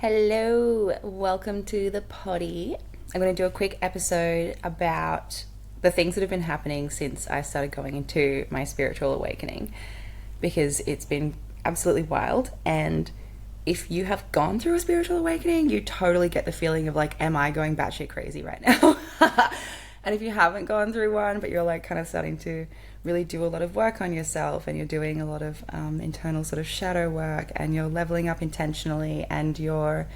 Hello, welcome to the potty. I'm going to do a quick episode about the things that have been happening since I started going into my spiritual awakening, because it's been absolutely wild. And if you have gone through a spiritual awakening, you totally get the feeling of like, am I going batshit crazy right now? And if you haven't gone through one, but you're like kind of starting to really do a lot of work on yourself, and you're doing a lot of internal sort of shadow work, and you're leveling up intentionally, and you're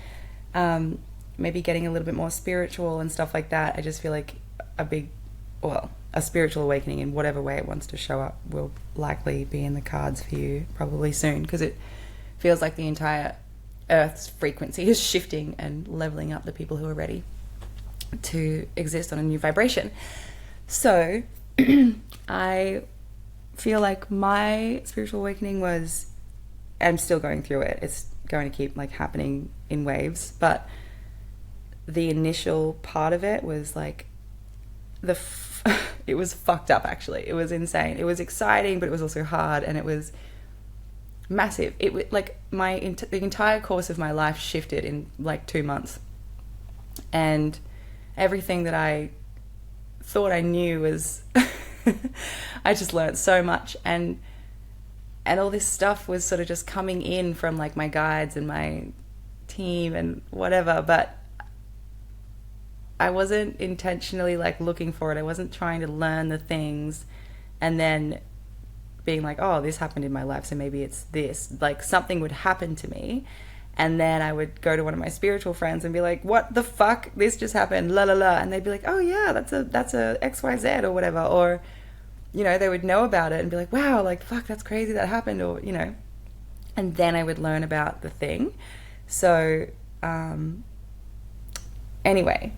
maybe getting a little bit more spiritual and stuff like that, I just feel like a spiritual awakening in whatever way it wants to show up will likely be in the cards for you probably soon, because it feels like the entire Earth's frequency is shifting and leveling up the people who are ready to exist on a new vibration. So I feel like my spiritual awakening I'm still going through it. It's going to keep like happening in waves, but the initial part of it was like it was fucked up actually. It was insane. It was exciting, but it was also hard, and it was massive. It was like the entire course of my life shifted in like 2 months, and everything that I thought I knew was I just learned so much, and all this stuff was sort of just coming in from like my guides and my team and whatever, but I wasn't intentionally like looking for it. I wasn't trying to learn the things and then being like, oh, this happened in my life, so maybe it's this. Like something would happen to me, and then I would go to one of my spiritual friends and be like, what the fuck? This just happened, la la la. And they'd be like, oh yeah, that's a XYZ or whatever. Or, you know, they would know about it and be like, wow, like, fuck, that's crazy that happened. Or, you know, and then I would learn about the thing. So, anyway.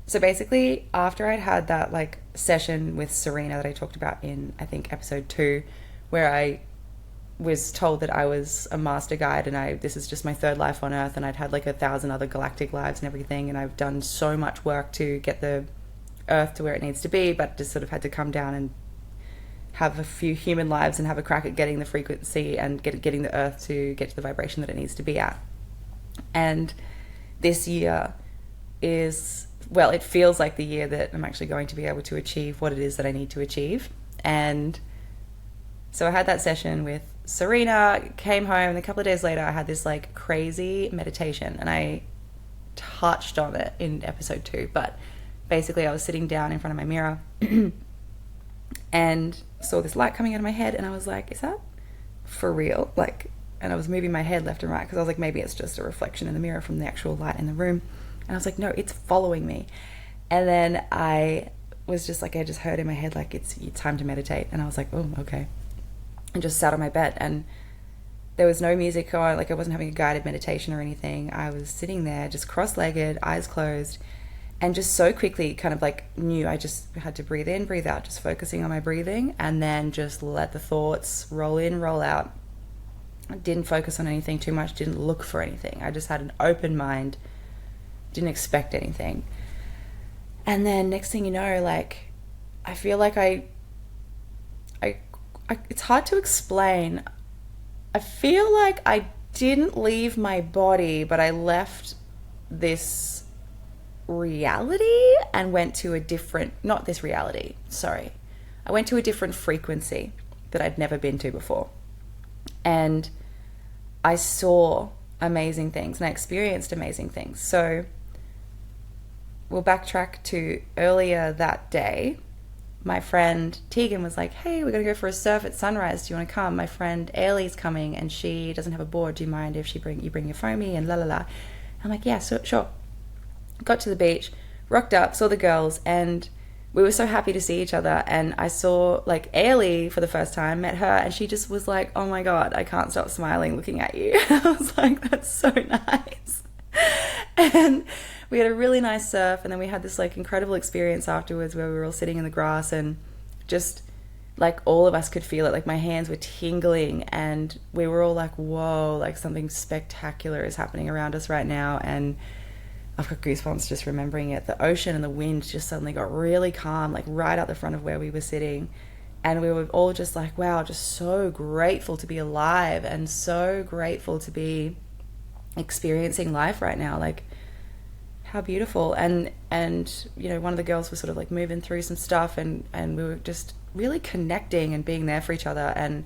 So basically, after I'd had that like session with Serena that I talked about in, I think, episode 2, where I was told that I was a master guide, and this is just my third life on Earth, and I'd had like 1,000 other galactic lives and everything, and I've done so much work to get the Earth to where it needs to be, but just sort of had to come down and have a few human lives and have a crack at getting the frequency and getting the Earth to get to the vibration that it needs to be at. And this year it feels like the year that I'm actually going to be able to achieve what it is that I need to achieve. And so I had that session with Serena, came home, and a couple of days later I had this like crazy meditation, and I touched on it in episode 2, but basically I was sitting down in front of my mirror and saw this light coming out of my head, and I was like, is that for real? Like, and I was moving my head left and right because I was like, maybe it's just a reflection in the mirror from the actual light in the room. And I was like, no, it's following me. And then I was just like, I just heard in my head like, it's time to meditate. And I was like, oh, okay. And just sat on my bed, and there was no music on, like I wasn't having a guided meditation or anything. I was sitting there just cross-legged, eyes closed, and just so quickly kind of like knew I just had to breathe in, breathe out, just focusing on my breathing, and then just let the thoughts roll in, roll out. I didn't focus on anything too much, didn't look for anything. I just had an open mind, didn't expect anything. And then next thing you know, like I feel like I it's hard to explain. I feel like I didn't leave my body, but I left this reality and went to not this reality, sorry. I went to a different frequency that I'd never been to before. And I saw amazing things and I experienced amazing things. So we'll backtrack to earlier that day. My friend Tegan was like, hey, we're going to go for a surf at sunrise. Do you want to come? My friend Ailey's coming and she doesn't have a board. Do you mind if you bring your foamy and la la la? I'm like, yeah, sure. Got to the beach, rocked up, saw the girls, and we were so happy to see each other. And I saw like Ailey for the first time, met her, and she just was like, oh my God, I can't stop smiling looking at you. I was like, that's so nice. And we had a really nice surf, and then we had this like incredible experience afterwards where we were all sitting in the grass, and just like all of us could feel it. Like my hands were tingling, and we were all like, whoa, like something spectacular is happening around us right now. And I've got goosebumps just remembering it. The ocean and the wind just suddenly got really calm, like right out the front of where we were sitting. And we were all just like, wow, just so grateful to be alive, and so grateful to be experiencing life right now. Like, how beautiful. And you know, one of the girls was sort of like moving through some stuff, and we were just really connecting and being there for each other. And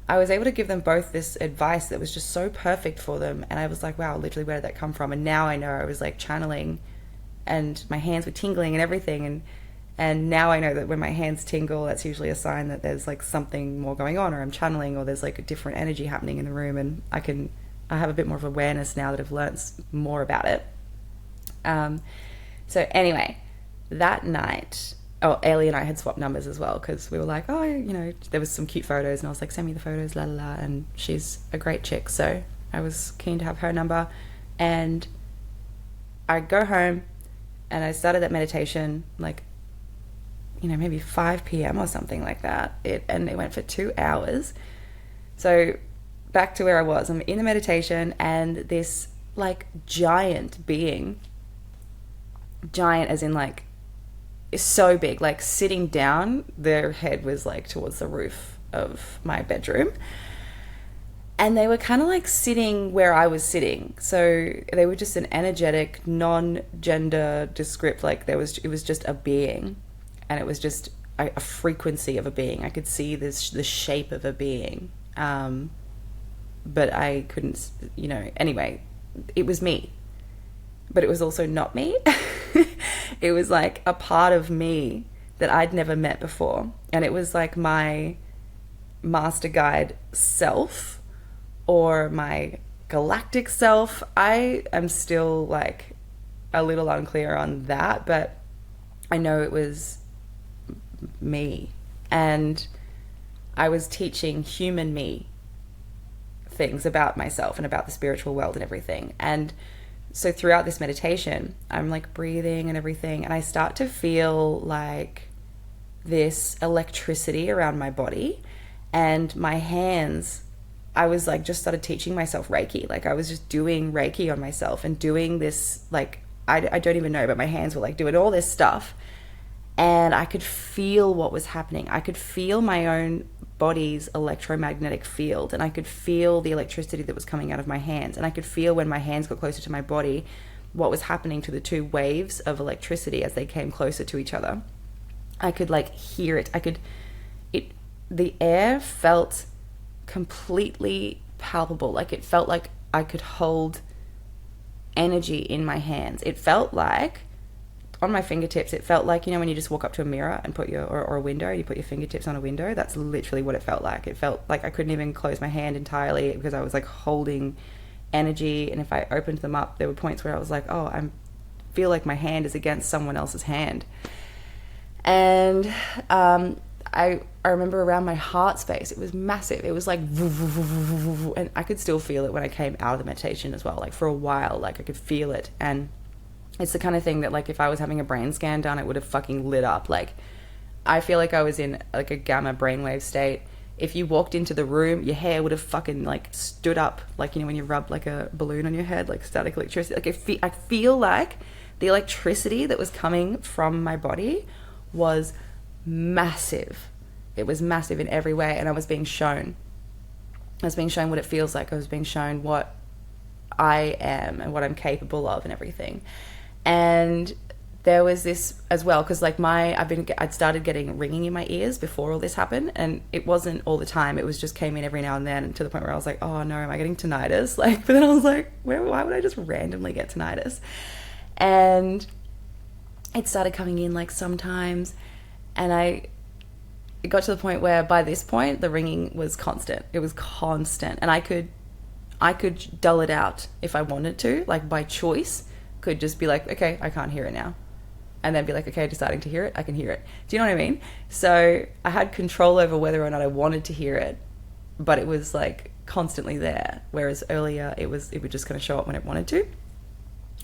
I was able to give them both this advice that was just so perfect for them. And I was like, wow, literally, where did that come from? And now I know. I was like channeling, and my hands were tingling and everything. And now I know that when my hands tingle, that's usually a sign that there's like something more going on, or I'm channeling, or there's like a different energy happening in the room. And I have a bit more of awareness now that I've learned more about it. So anyway, that night, Ailey and I had swapped numbers as well, because we were like, oh, you know, there was some cute photos, and I was like, send me the photos, la la la. And she's a great chick, so I was keen to have her number. And I go home, and I started that meditation like, you know, maybe 5 p.m. or something like that. And it went for 2 hours. So back to where I was, I'm in the meditation, and this like giant being, giant as in like, is so big, like sitting down, their head was like towards the roof of my bedroom. And they were kind of like sitting where I was sitting. So they were just an energetic, non-gender descript, like it was just a being. And it was just a frequency of a being. I could see the shape of a being. But I couldn't, you know, anyway, it was me. But it was also not me. It was like a part of me that I'd never met before. And it was like my master guide self, or my galactic self. I am still like a little unclear on that, but I know it was me. And I was teaching human me things about myself and about the spiritual world and everything. And so throughout this meditation, I'm like breathing and everything, and I start to feel like this electricity around my body, and my hands, I was like just started teaching myself Reiki. Like I was just doing Reiki on myself and doing this, like, I don't even know, but my hands were like doing all this stuff, and I could feel what was happening. I could feel my own body's electromagnetic field, and I could feel the electricity that was coming out of my hands, and I could feel when my hands got closer to my body what was happening to the two waves of electricity as they came closer to each other. I could like hear it. The air felt completely palpable. Like it felt like I could hold energy in my hands. It felt like on my fingertips, it felt like, you know, when you just walk up to a mirror and put or a window, you put your fingertips on a window. That's literally what it felt like. It felt like I couldn't even close my hand entirely because I was like holding energy. And if I opened them up, there were points where I was like, oh, I feel like my hand is against someone else's hand. And I remember around my heart space, it was massive. It was like, and I could still feel it when I came out of the meditation as well. Like for a while, like I could feel it. And it's the kind of thing that like if I was having a brain scan done, it would have fucking lit up. Like I feel like I was in like a gamma brainwave state. If you walked into the room, your hair would have fucking like stood up, like, you know, when you rub like a balloon on your head, like static electricity. Like I feel like the electricity that was coming from my body was massive. It was massive in every way, and I was being shown. I was being shown what it feels like. I was being shown what I am and what I'm capable of and everything. And there was this as well, because like I'd started getting ringing in my ears before all this happened, and it wasn't all the time. It was just came in every now and then, to the point where I was like, oh no, am I getting tinnitus? Like, but then I was like, why would I just randomly get tinnitus? And it started coming in like sometimes, and it got to the point where by this point the ringing was constant. It was constant, and I could dull it out if I wanted to, like by choice. Could just be like, okay, I can't hear it now, and then be like, okay, deciding to hear it, I can hear it. Do you know what I mean? So I had control over whether or not I wanted to hear it, but it was like constantly there, whereas earlier it would just kind of show up when it wanted to.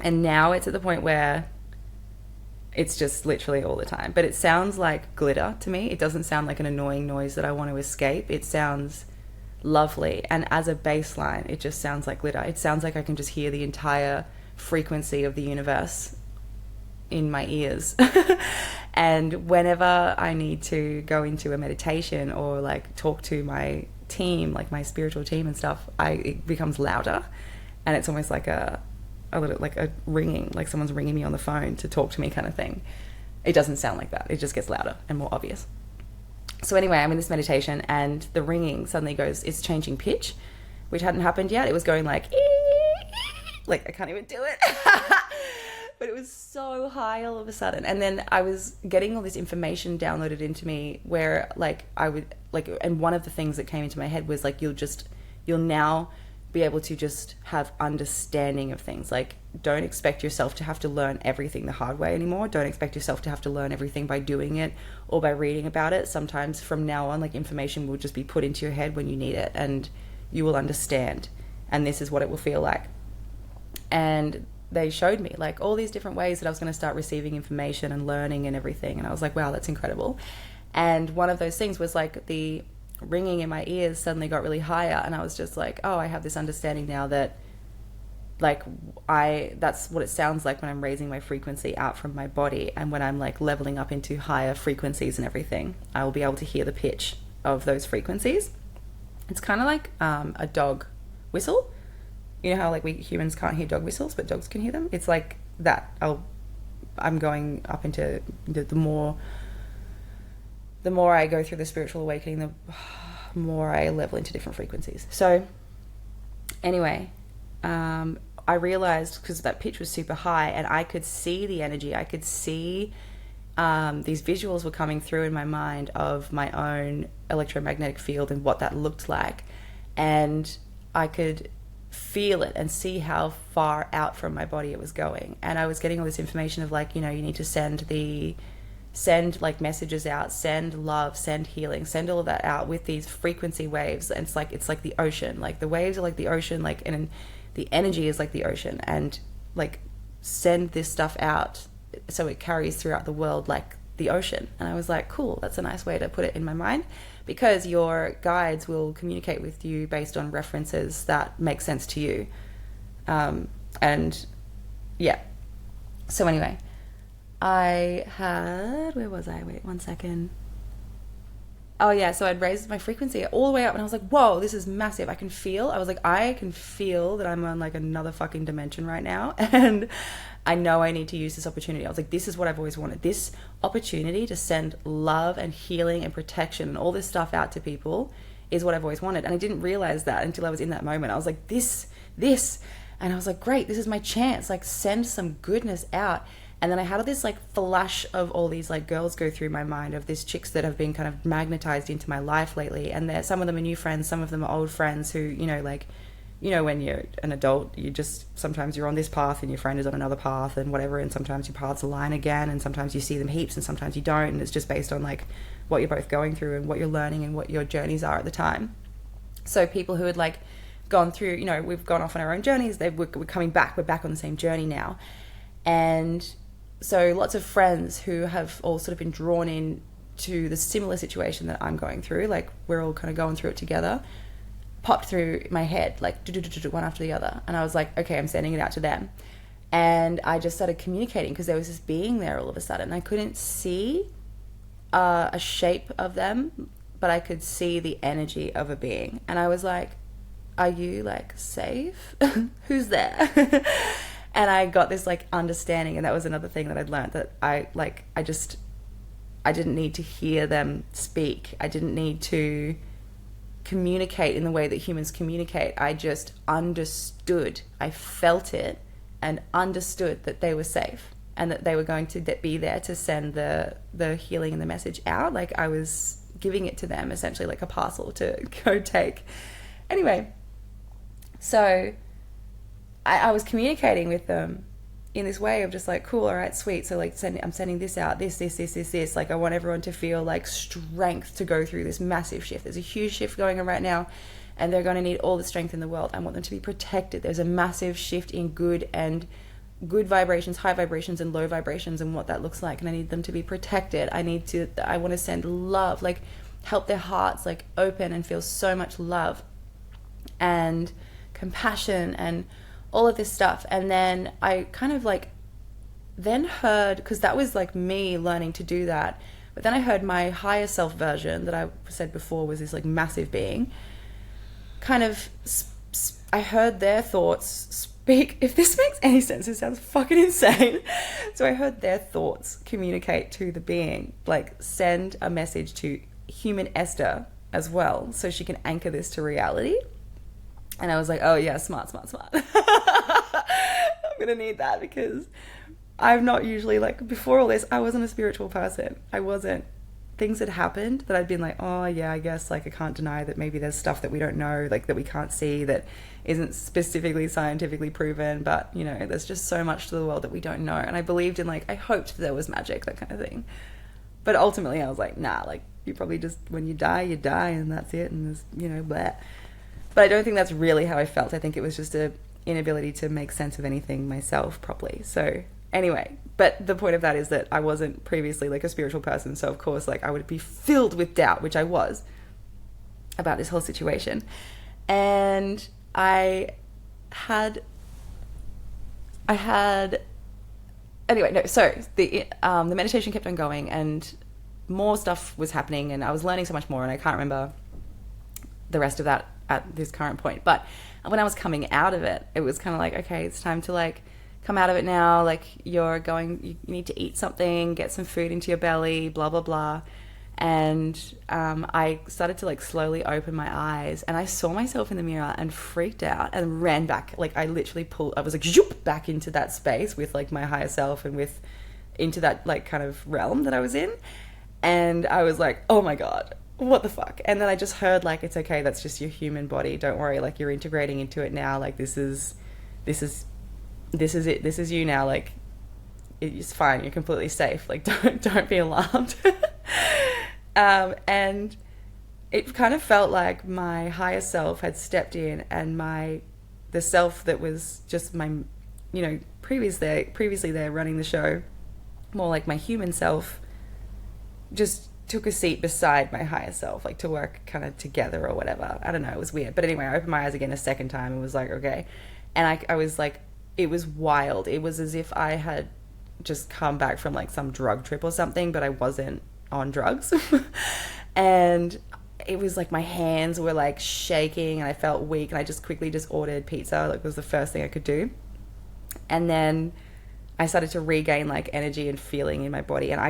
And now it's at the point where it's just literally all the time. But it sounds like glitter to me. It doesn't sound like an annoying noise that I want to escape. It sounds lovely, and as a baseline it just sounds like glitter. It sounds like I can just hear the entire frequency of the universe in my ears. And whenever I need to go into a meditation or like talk to my team, like my spiritual team and stuff, it becomes louder, and it's almost like a little, like a ringing, like someone's ringing me on the phone to talk to me kind of thing. It doesn't sound like that. It just gets louder and more obvious. So anyway, I'm in this meditation and the ringing suddenly it's changing pitch, which hadn't happened yet. It was going like I can't even do it. But it was so high all of a sudden. And then I was getting all this information downloaded into me where like I would like, and one of the things that came into my head was like, you'll now be able to just have understanding of things. Like, don't expect yourself to have to learn everything the hard way anymore. Don't expect yourself to have to learn everything by doing it or by reading about it. Sometimes from now on, like, information will just be put into your head when you need it and you will understand. And this is what it will feel like. And they showed me like all these different ways that I was going to start receiving information and learning and everything. And I was like, wow, that's incredible. And one of those things was like the ringing in my ears suddenly got really higher, and I was just like, oh, I have this understanding now that like that's what it sounds like when I'm raising my frequency out from my body, and when I'm like leveling up into higher frequencies and everything, I will be able to hear the pitch of those frequencies. It's kind of like a dog whistle. You know how like we humans can't hear dog whistles, but dogs can hear them? It's like that. I'm going up into the more I go through the spiritual awakening, the more I level into different frequencies. So anyway, I realized, because that pitch was super high and I could see the energy, I could see these visuals were coming through in my mind of my own electromagnetic field and what that looked like. And I could feel it and see how far out from my body it was going. And I was getting all this information of like, you know, you need to send like messages out, send love, send healing, send all of that out with these frequency waves. And it's like the ocean, like the waves are like the ocean, like, and the energy is like the ocean, and like send this stuff out so it carries throughout the world like the ocean. And I was like, cool, that's a nice way to put it in my mind, because your guides will communicate with you based on references that make sense to you. And yeah, so anyway, where was I? Wait 1 second. Oh yeah, so I'd raised my frequency all the way up and I was like, whoa, this is massive. I can feel that I'm on like another fucking dimension right now. And I know I need to use this opportunity. I was like, this is what I've always wanted. This opportunity to send love and healing and protection and all this stuff out to people is what I've always wanted. And I didn't realize that until I was in that moment. I was like, this. And I was like, great, this is my chance. Like, send some goodness out. And then I had this like flash of all these like girls go through my mind, of these chicks that have been kind of magnetized into my life lately. And some of them are new friends, some of them are old friends who, you know, like, you know, when you're an adult, sometimes you're on this path and your friend is on another path and whatever. And sometimes your paths align again, and sometimes you see them heaps and sometimes you don't. And it's just based on like what you're both going through and what you're learning and what your journeys are at the time. So people who had like gone through, you know, we've gone off on our own journeys, we're coming back, we're back on the same journey now. And so lots of friends who have all sort of been drawn in to the similar situation that I'm going through, like we're all kind of going through it together, popped through my head, like one after the other. And I was like, okay, I'm sending it out to them. And I just started communicating, because there was this being there all of a sudden. I couldn't see a shape of them, but I could see the energy of a being. And I was like, are you like safe? Who's there? And I got this like understanding, and that was another thing that I'd learned, that I didn't need to hear them speak. I didn't need to communicate in the way that humans communicate. I just understood. I felt it and understood that they were safe and that they were going to be there to send the healing and the message out. Like I was giving it to them, essentially like a parcel to go take. Anyway, so I was communicating with them in this way of just like, cool, all right, sweet. So like I'm sending this out, this. Like I want everyone to feel like strength to go through this massive shift. There's a huge shift going on right now, and they're going to need all the strength in the world. I want them to be protected. There's a massive shift in good vibrations, high vibrations, and low vibrations, and what that looks like. And I need them to be protected. I want to send love, like help their hearts like open and feel so much love and compassion and all of this stuff. And then I kind of like then heard, because that was like me learning to do that, but then I heard my higher self version that I said before was this like massive being kind of I heard their thoughts speak. If this makes any sense, it sounds fucking insane. So I heard their thoughts communicate to the being, like send a message to human Esther as well, so she can anchor this to reality. And I was like, oh yeah, smart. I'm gonna need that, because I'm not usually like, before all this, I wasn't a spiritual person. I wasn't. Things had happened that I'd been like, oh yeah, I guess like I can't deny that maybe there's stuff that we don't know, like that we can't see, that isn't specifically scientifically proven, but you know, there's just so much to the world that we don't know. And I believed in, like, I hoped there was magic, that kind of thing. But ultimately I was like, nah, like you probably just, when you die and that's it, and there's, you know, blah. But I don't think that's really how I felt. I think it was just a inability to make sense of anything myself properly. So anyway, but the point of that is that I wasn't previously like a spiritual person, so of course like I would be filled with doubt, which I was, about this whole situation. And I had anyway, no, so the meditation kept on going, and more stuff was happening, and I was learning so much more, and I can't remember the rest of that at this current point. But when I was coming out of it, it was kind of like, okay, it's time to like come out of it now. Like you need to eat something, get some food into your belly, blah, blah, blah. And I started to like slowly open my eyes, and I saw myself in the mirror and freaked out and ran back. Like I was like zoop back into that space with like my higher self, and into that like kind of realm that I was in. And I was like, oh my God, what the fuck? And then I just heard like, it's okay, that's just your human body, don't worry, like you're integrating into it now, like this is it, this is you now, like it's fine, you're completely safe, like don't be alarmed. And it kind of felt like my higher self had stepped in, and the self that was just my, you know, previously there running the show, more like my human self, just took a seat beside my higher self, like to work kind of together or whatever. I don't know, it was weird. But anyway, I opened my eyes again a second time and was like, okay. And I was like, it was wild. It was as if I had just come back from like some drug trip or something, but I wasn't on drugs. And it was like my hands were like shaking, and I felt weak, and I just quickly just ordered pizza. Like it was the first thing I could do. And then I started to regain like energy and feeling in my body, and I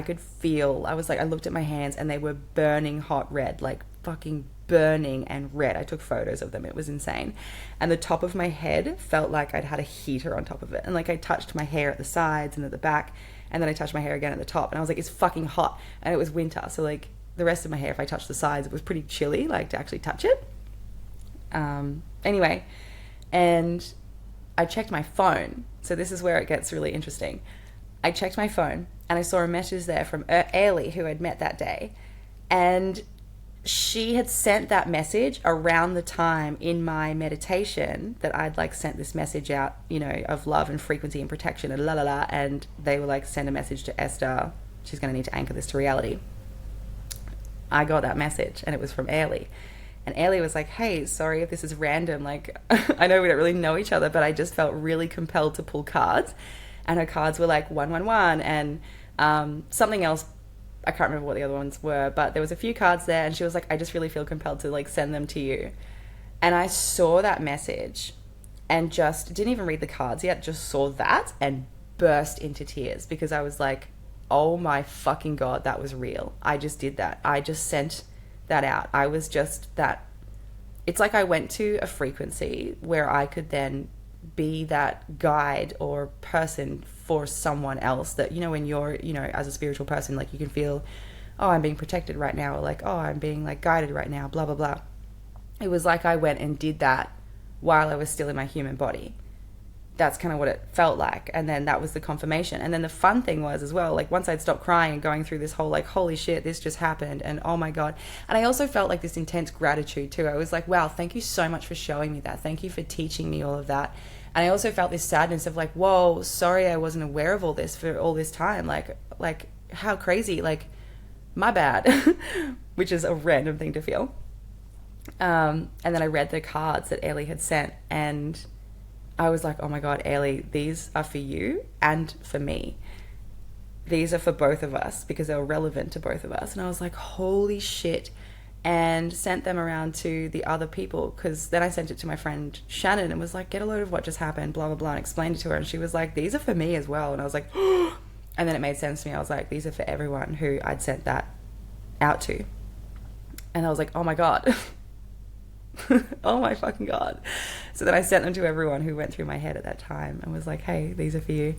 looked at my hands and they were burning hot red, like fucking burning and red. I took photos of them. It was insane. And the top of my head felt like I'd had a heater on top of it. And like I touched my hair at the sides and at the back, and then I touched my hair again at the top, and I was like, it's fucking hot. And it was winter, so like the rest of my hair, if I touched the sides, it was pretty chilly, like to actually touch it. Anyway, and I checked my phone. So this is where it gets really interesting. I checked my phone and I saw a message there from Ailey, who I'd met that day. And she had sent that message around the time in my meditation that I'd like sent this message out, you know, of love and frequency and protection and la la la. And they were like, send a message to Esther. She's going to need to anchor this to reality. I got that message, and it was from Ailey. And Ailey was like, hey, sorry if this is random. Like, I know we don't really know each other, but I just felt really compelled to pull cards. And her cards were like 111 and something else. I can't remember what the other ones were, but there was a few cards there. And she was like, I just really feel compelled to like send them to you. And I saw that message and just didn't even read the cards yet, just saw that and burst into tears, because I was like, oh my fucking God, that was real. I just did that. I just sent that out. I was just that. It's like I went to a frequency where I could then be that guide or person for someone else, that, you know, when you're, you know, as a spiritual person, like you can feel, oh, I'm being protected right now, or like, oh, I'm being like guided right now, blah, blah, blah. It was like I went and did that while I was still in my human body. That's kind of what it felt like. And then that was the confirmation. And then the fun thing was as well, like once I'd stopped crying and going through this whole like, holy shit, this just happened, and oh my God. And I also felt like this intense gratitude too. I was like, wow, thank you so much for showing me that. Thank you for teaching me all of that. And I also felt this sadness of like, whoa, sorry I wasn't aware of all this for all this time. Like how crazy, like my bad, which is a random thing to feel. And then I read the cards that Ailey had sent, and I was like, oh my God, Ailey, these are for you and for me. These are for both of us because they were relevant to both of us. And I was like, holy shit, and sent them around to the other people, because then I sent it to my friend Shannon and was like, get a load of what just happened, blah blah blah, and explained it to her, and she was like, these are for me as well. And I was like and then it made sense to me. I was like, these are for everyone who I'd sent that out to. And I was like, oh my god. Oh my fucking god. So then I sent them to everyone who went through my head at that time and was like, hey, these are for you.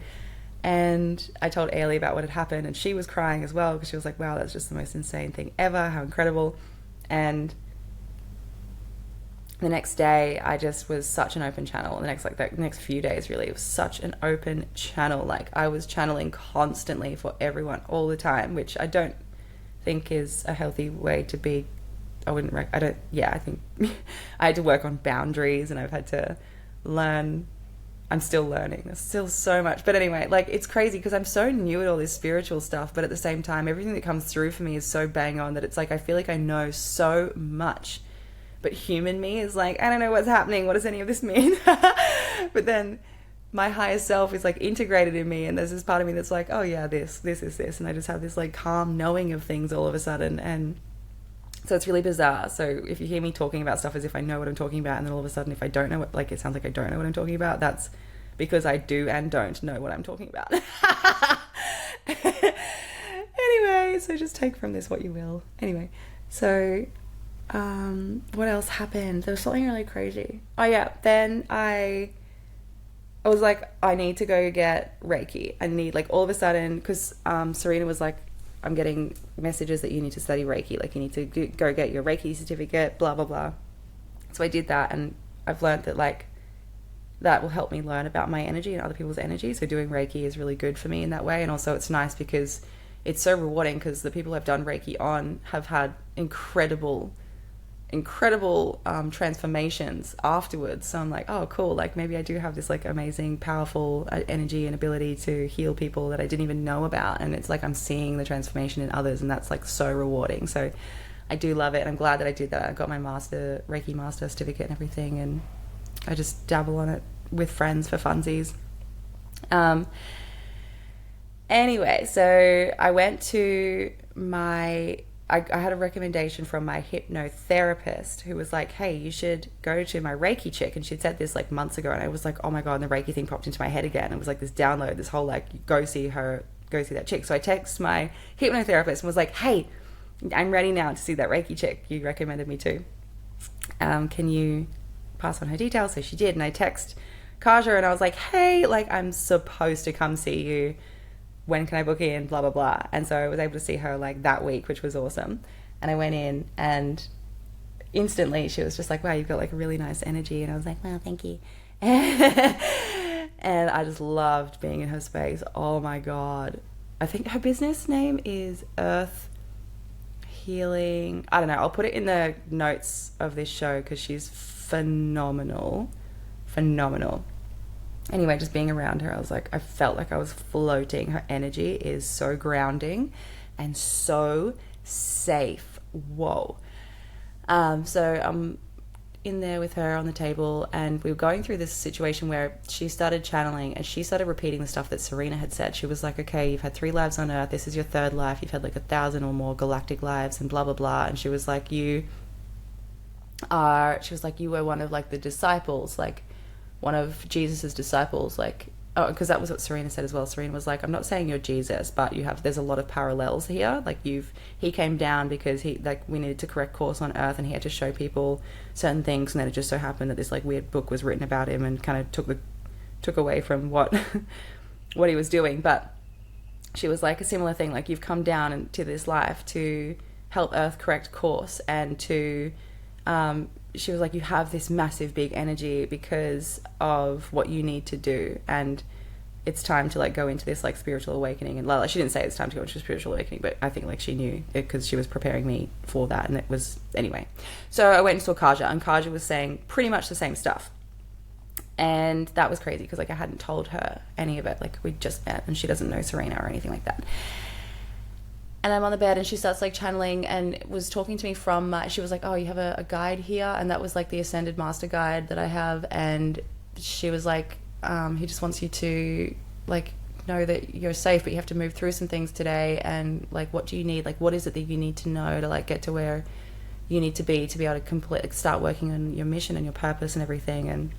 And I told Ailey about what had happened, and she was crying as well, because she was like, wow, that's just the most insane thing ever, how incredible. And the next day I just was such an open channel. The next few days, really, it was such an open channel. Like, I was channeling constantly for everyone all the time, which I don't think is a healthy way to be. I think I had to work on boundaries, and I've had to learn. I'm still learning. There's still so much. But anyway, like, it's crazy because I'm so new at all this spiritual stuff, but at the same time, everything that comes through for me is so bang on that it's like I feel like I know so much. But human me is like, I don't know what's happening. What does any of this mean? But then my higher self is like integrated in me, and there's this part of me that's like, oh yeah, this is this. And I just have this like calm knowing of things all of a sudden. And so it's really bizarre. So if you hear me talking about stuff as if I know what I'm talking about, and then all of a sudden if I don't know what, like, it sounds like I don't know what I'm talking about, that's because I do and don't know what I'm talking about. Anyway, so just take from this what you will. Anyway, so what else happened? There was something really crazy. Oh yeah, then I was like, I need to go get Reiki. I need, like, all of a sudden, because Serena was like, I'm getting messages that you need to study Reiki, like you need to go get your Reiki certificate, blah blah blah. So I did that, and I've learned that, like, that will help me learn about my energy and other people's energy. So doing Reiki is really good for me in that way. And also it's nice because it's so rewarding, because the people I've done Reiki on have had incredible transformations afterwards. So I'm like, oh cool, like maybe I do have this like amazing powerful energy and ability to heal people that I didn't even know about, and it's like I'm seeing the transformation in others, and that's like so rewarding. So I do love it, and I'm glad that I did that. I got my Reiki master certificate and everything, and I just dabble on it with friends for funsies. Anyway, so I went to I had a recommendation from my hypnotherapist, who was like, hey, you should go to my Reiki chick. And she'd said this like months ago, and I was like, oh my god, and the Reiki thing popped into my head again. It was like this download, this whole like, go see that chick. So I texted my hypnotherapist and was like, hey, I'm ready now to see that Reiki chick you recommended me to. Can you pass on her details? So she did, and I text Kaja and I was like, hey, like, I'm supposed to come see you. When can I book in? Blah, blah, blah. And so I was able to see her like that week, which was awesome. And I went in, and instantly she was just like, wow, you've got like a really nice energy. And I was like, wow, thank you. And I just loved being in her space. Oh my God. I think her business name is Earth Healing. I don't know. I'll put it in the notes of this show, because she's phenomenal. Anyway, just being around her, I was like, I felt like I was floating. Her energy is so grounding and so safe. Whoa. So I'm in there with her on the table, and we were going through this situation where she started channeling, and she started repeating the stuff that Serena had said. She was like, okay, you've had 3 lives on Earth. This is your 3rd life. You've had like 1,000 or more galactic lives, and blah, blah, blah. And she was like, you were one of like the disciples, like one of Jesus's disciples, like, oh, because that was what Serena said as well. Serena was like, I'm not saying you're Jesus, but there's a lot of parallels here. Like he came down because we needed to correct course on Earth, and he had to show people certain things, and then it just so happened that this like weird book was written about him and kind of took away from what he was doing. But she was like, a similar thing, like, you've come down into this life to help Earth correct course, and to she was like, you have this massive big energy because of what you need to do, and it's time to like go into this like spiritual awakening. And like, she didn't say it's time to go into a spiritual awakening, but I think like she knew it, because she was preparing me for that. And it was, anyway, so I went and saw Kaja, and Kaja was saying pretty much the same stuff, and that was crazy, because like I hadn't told her any of it. Like, we'd just met, and she doesn't know Serena or anything like that. And I'm on the bed, and she starts like channeling, and was talking to me from she was like, oh, you have a guide here, and that was like the Ascended Master guide that I have. And she was like, he just wants you to like know that you're safe, but you have to move through some things today, and like, what do you need, like, what is it that you need to know to like get to where you need to be able to start working on your mission and your purpose and everything. And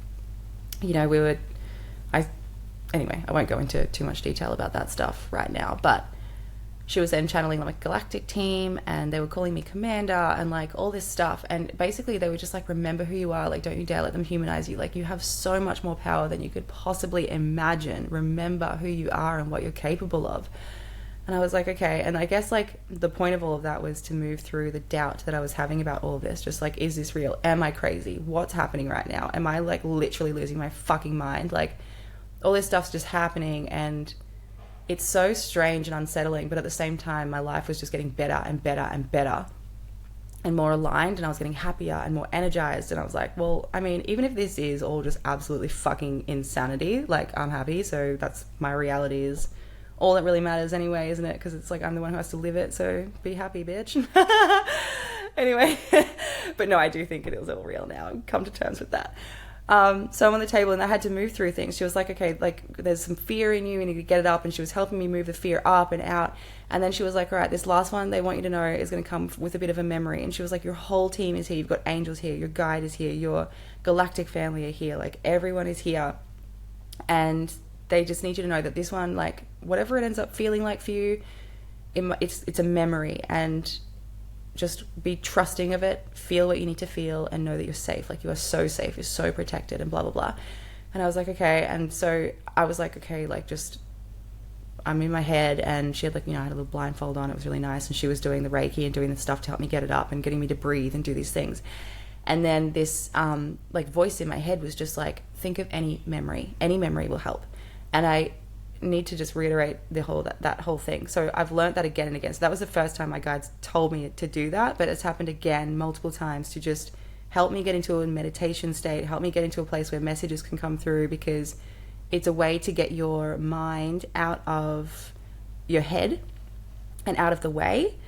you know, anyway, I won't go into too much detail about that stuff right now, but she was then channeling like a galactic team, and they were calling me commander and like all this stuff. And basically they were just like, remember who you are. Like, don't you dare let them humanize you. Like, you have so much more power than you could possibly imagine. Remember who you are and what you're capable of. And I was like, okay. And I guess like the point of all of that was to move through the doubt that I was having about all of this. Just like, is this real? Am I crazy? What's happening right now? Am I like literally losing my fucking mind? Like, all this stuff's just happening, and it's so strange and unsettling, but at the same time my life was just getting better and better and better and more aligned, and I was getting happier and more energized. And I was like, well, I mean, even if this is all just absolutely fucking insanity, like, I'm happy, so that's my reality, is all that really matters anyway, isn't it? Because it's like, I'm the one who has to live it, so be happy, bitch. Anyway, but no, I do think it is all real now. I've come to terms with that. So I'm on the table, and I had to move through things. She was like, okay, like, there's some fear in you, you need to get it up. And she was helping me move the fear up and out. And then she was like, all right, this last one they want you to know is going to come with a bit of a memory. And she was like, your whole team is here. You've got angels here. Your guide is here. Your galactic family are here. Like, everyone is here. And they just need you to know that this one, like, whatever it ends up feeling like for you, it's a memory. And just be trusting of it, feel what you need to feel, and know that you're safe. Like, you are so safe, you're so protected, and blah blah blah. And I was like, okay. And so I was like, okay, like, just, I'm in my head. And she had, like, you know, I had a little blindfold on. It was really nice. And she was doing the Reiki and doing the stuff to help me get it up and getting me to breathe and do these things. And then this like voice in my head was just like, think of any memory will help. And I need to just reiterate that whole thing. So I've learned that again and again. So that was the first time my guides told me to do that, but it's happened again multiple times to just help me get into a meditation state, help me get into a place where messages can come through, because it's a way to get your mind out of your head and out of the way,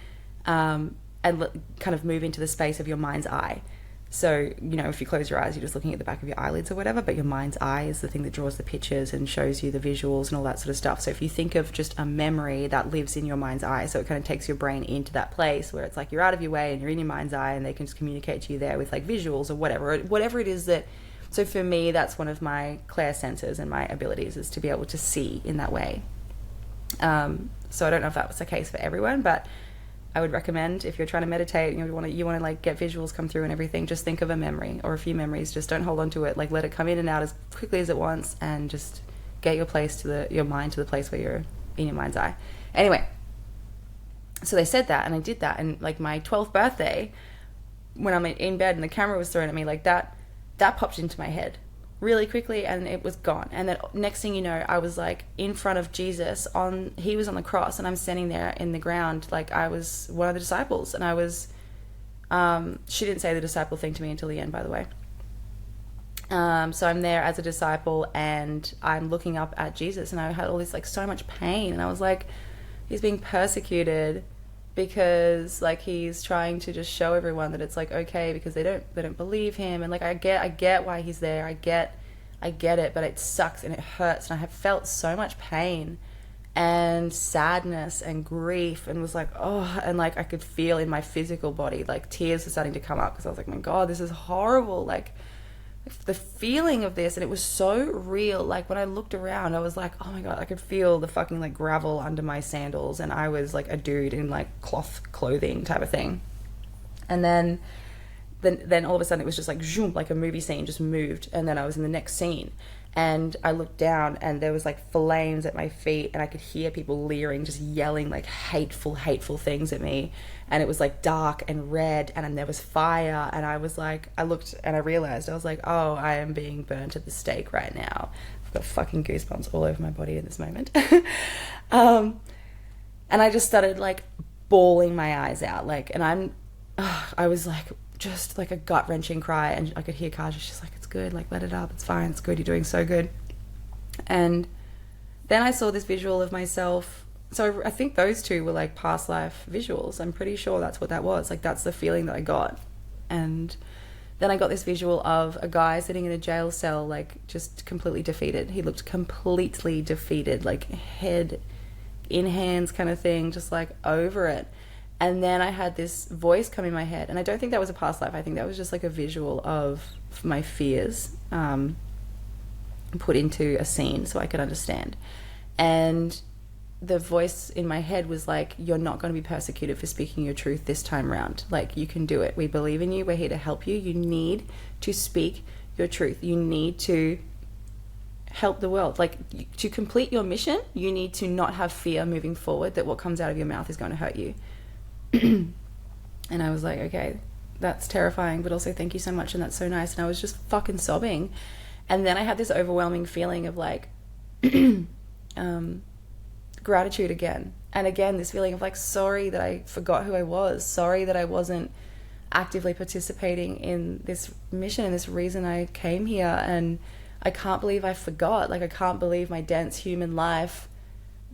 and kind of move into the space of your mind's eye. So, you know, if you close your eyes, you're just looking at the back of your eyelids or whatever, but your mind's eye is the thing that draws the pictures and shows you the visuals and all that sort of stuff. So if you think of just a memory that lives in your mind's eye, so it kind of takes your brain into that place where it's like you're out of your way and you're in your mind's eye, and they can just communicate to you there with like visuals or whatever it is that. So for me, that's one of my clair senses and my abilities, is to be able to see in that way. So I don't know if that was the case for everyone, but I would recommend, if you're trying to meditate and you want to like get visuals come through and everything, just think of a memory or a few memories. Just don't hold on to it. Like, let it come in and out as quickly as it wants, and just get your mind to the place where you're in your mind's eye. Anyway, so they said that, and I did that. And like my 12th birthday, when I'm in bed and the camera was thrown at me, like that popped into my head really quickly, and it was gone. And then next thing you know, I was like in front of Jesus, he was on the cross, and I'm standing there in the ground like I was one of the disciples. And I was she didn't say the disciple thing to me until the end, by the way. So I'm there as a disciple, and I'm looking up at Jesus, and I had all this like so much pain, and I was like, he's being persecuted because like he's trying to just show everyone that it's like okay, because they don't believe him. And like I get why he's there, I get it, but it sucks and it hurts, and I have felt so much pain and sadness and grief, and was like, oh, and like I could feel in my physical body like tears were starting to come up, because I was like, my God, this is horrible, like the feeling of this. And it was so real. Like when I looked around, I was like, oh my God, I could feel the fucking like gravel under my sandals, and I was like a dude in like cloth clothing type of thing. And then all of a sudden it was just like zoom, like a movie scene just moved, and then I was in the next scene, and I looked down, and there was like flames at my feet, and I could hear people leering, just yelling like hateful things at me. And it was like dark and red, and then there was fire, and I was like, I looked and I realized, I was like, oh, I am being burnt at the stake right now. I've got fucking goosebumps all over my body in this moment. And I just started like bawling my eyes out, like, and I was like, just like a gut-wrenching cry, and I could hear Kaja, she's like, it's good, like, let it up, it's fine, it's good, you're doing so good. And then I saw this visual of myself. So I think those two were like past life visuals. I'm pretty sure that's what that was. Like, that's the feeling that I got. And then I got this visual of a guy sitting in a jail cell, like just completely defeated. He looked completely defeated, like head in hands kind of thing, just like over it. And then I had this voice come in my head, and I don't think that was a past life. I think that was just like a visual of my fears put into a scene so I could understand. And the voice in my head was like, you're not going to be persecuted for speaking your truth this time round. Like, you can do it. We believe in you. We're here to help you. You need to speak your truth. You need to help the world. Like, to complete your mission, you need to not have fear moving forward that what comes out of your mouth is going to hurt you. And I was like, okay, that's terrifying, but also thank you so much, and that's so nice. And I was just fucking sobbing. And then I had this overwhelming feeling of like gratitude again. And again, this feeling of like, sorry that I forgot who I was. Sorry that I wasn't actively participating in this mission and this reason I came here. And I can't believe I forgot. Like, I can't believe my dense human life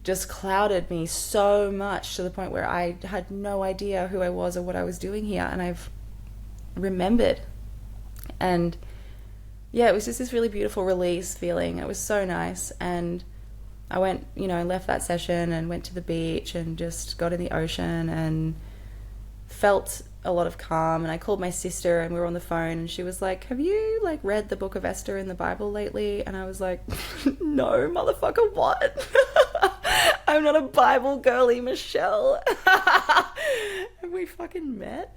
just clouded me so much to the point where I had no idea who I was or what I was doing here. And I've remembered. And yeah, it was just this really beautiful release feeling. It was so nice. And I went, left that session and went to the beach and just got in the ocean and felt a lot of calm. And I called my sister and we were on the phone, and she was like, have you like read the book of Esther in the Bible lately? And I was like, no, motherfucker, what? I'm not a Bible girly, Michelle. And we fucking met.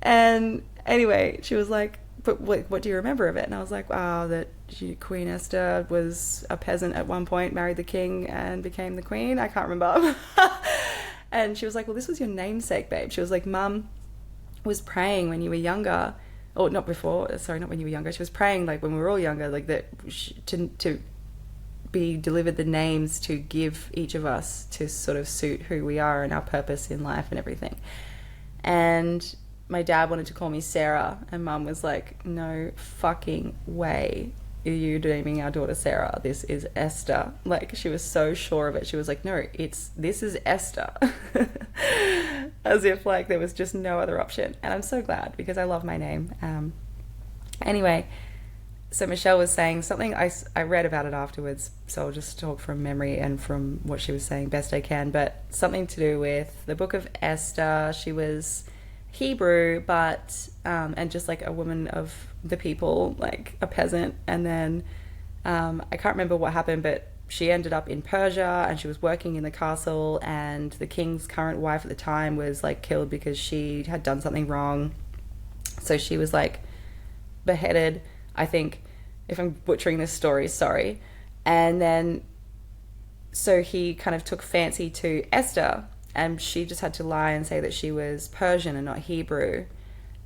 And anyway, she was like, but what do you remember of it? And I was like, wow, that Queen Esther was a peasant at one point, married the king and became the queen. I can't remember. And she was like, well, this was your namesake, babe. She was like, Mum was praying when you were younger, or not before, sorry, not when you were younger. She was praying like when we were all younger, like that to be delivered the names to give each of us to sort of suit who we are and our purpose in life and everything. And my dad wanted to call me Sarah, and Mum was like, no fucking way are you naming our daughter Sarah. This is Esther. Like, she was so sure of it. She was like, no, this is Esther. As if like there was just no other option. And I'm so glad, because I love my name. Anyway, so Michelle was saying something, I read about it afterwards, so I'll just talk from memory and from what she was saying best I can, but something to do with the book of Esther. She was Hebrew, but and just like a woman of the people, like a peasant. And then I can't remember what happened, but she ended up in Persia, and she was working in the castle, and the king's current wife at the time was like killed because she had done something wrong. So she was like beheaded, I think, if I'm butchering this story, sorry. And then so he kind of took fancy to Esther, and she just had to lie and say that she was Persian and not Hebrew.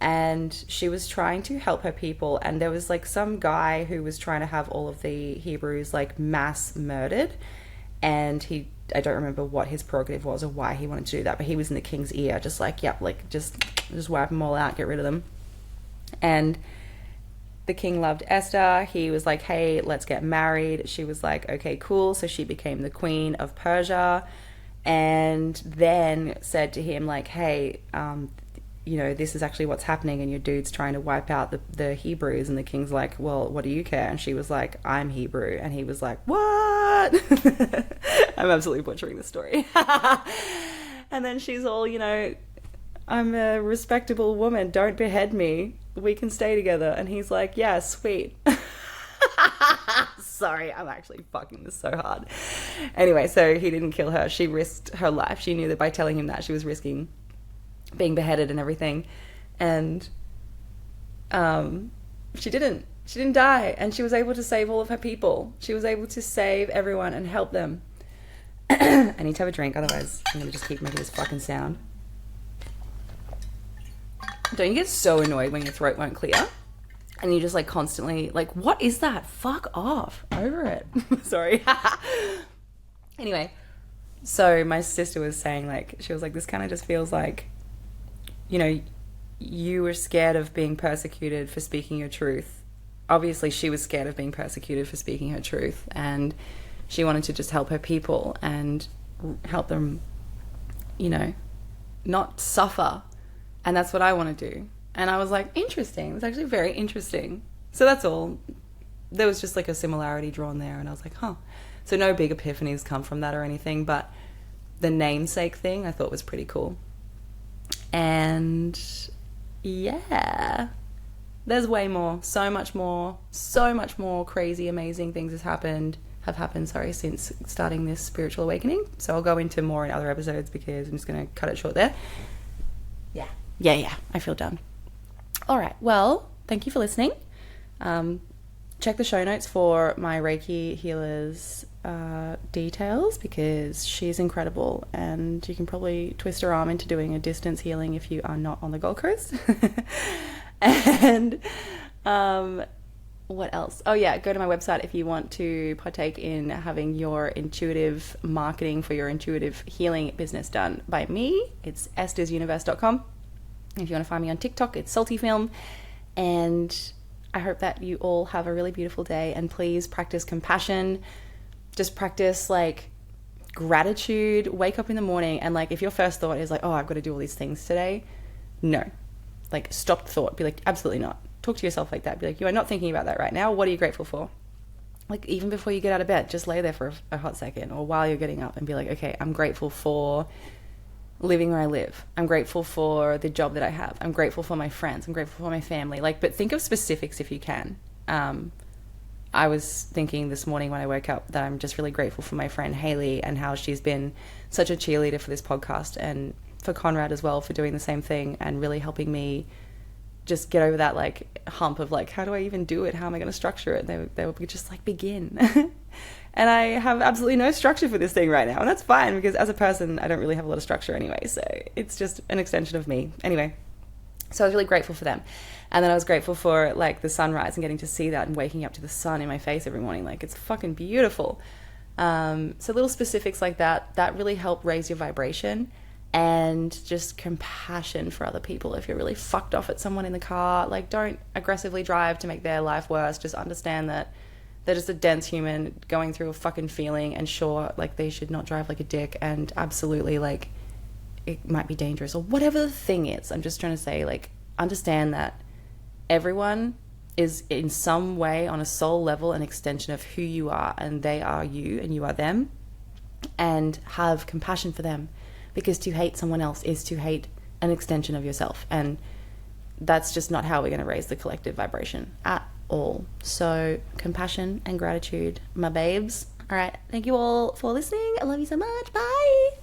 And she was trying to help her people, and there was like some guy who was trying to have all of the Hebrews like mass murdered, and I don't remember what his prerogative was or why he wanted to do that, but he was in the king's ear, just like, yep, like just wipe them all out, get rid of them. And the king loved Esther. He was like, hey, let's get married. She was like, okay, cool. So she became the queen of Persia, and then said to him like, hey, this is actually what's happening, and your dude's trying to wipe out the Hebrews. And the king's like, well, what do you care? And she was like, I'm Hebrew. And he was like, what? I'm absolutely butchering the story. And then she's all, I'm a respectable woman, don't behead me, we can stay together. And he's like, yeah, sweet. Sorry, I'm actually fucking this so hard. Anyway, so he didn't kill her. She risked her life. She knew that by telling him that, she was risking being beheaded and everything. And she didn't die, and she was able to save all of her people. She was able to save everyone and help them. I need to have a drink, otherwise I'm gonna just keep making this fucking sound. Don't you get so annoyed when your throat won't clear and you just like constantly like, what is that? Fuck off. Over it. Sorry. Anyway, so my sister was saying, like, she was like, this kind of just feels like, you were scared of being persecuted for speaking your truth. Obviously she was scared of being persecuted for speaking her truth, and she wanted to just help her people and help them, not suffer. And that's what I want to do. And I was like, interesting. It's actually very interesting. So that's all. There was just like a similarity drawn there, and I was like, huh. So no big epiphanies come from that or anything, but the namesake thing I thought was pretty cool. And yeah, there's way more, so much more crazy, amazing things have happened, since starting this spiritual awakening. So I'll go into more in other episodes because I'm just going to cut it short there. Yeah, I feel done. All right, well, thank you for listening. Check the show notes for my Reiki healer's details, because she's incredible, and you can probably twist her arm into doing a distance healing if you are not on the Gold Coast. And what else? Oh yeah, go to my website if you want to partake in having your intuitive marketing for your intuitive healing business done by me. It's estersuniverse.com. If you want to find me on TikTok, it's saltyfilm. And I hope that you all have a really beautiful day, and please practice compassion. Just practice like gratitude. Wake up in the morning and like, if your first thought is like, oh, I've got to do all these things today, no, like stop the thought. Be like, absolutely not. Talk to yourself like that. Be like, you are not thinking about that right now. What are you grateful for? Like, even before you get out of bed, just lay there for a hot second, or while you're getting up, and be like, okay, I'm grateful for living where I live. I'm grateful for the job that I have. I'm grateful for my friends. I'm grateful for my family. Like, but think of specifics if you can. I was thinking this morning when I woke up that I'm just really grateful for my friend Haley, and how she's been such a cheerleader for this podcast, and for Conrad as well for doing the same thing, and really helping me just get over that like hump of like, how do I even do it? How am I going to structure it? They would just like, begin. And I have absolutely no structure for this thing right now. And that's fine, because as a person, I don't really have a lot of structure anyway. So it's just an extension of me. Anyway, so I was really grateful for them. And then I was grateful for like the sunrise and getting to see that, and waking up to the sun in my face every morning. Like, it's fucking beautiful. So little specifics like that really help raise your vibration. And just compassion for other people. If you're really fucked off at someone in the car, like, don't aggressively drive to make their life worse. Just understand that they're just a dense human going through a fucking feeling, and sure, like, they should not drive like a dick, and absolutely, like, it might be dangerous or whatever the thing is. I'm just trying to say, like, understand that everyone is in some way, on a soul level, an extension of who you are, and they are you and you are them, and have compassion for them, because to hate someone else is to hate an extension of yourself, and that's just not how we're going to raise the collective vibration at all. So compassion and gratitude, my babes. All right, thank you all for listening. I love you so much. Bye.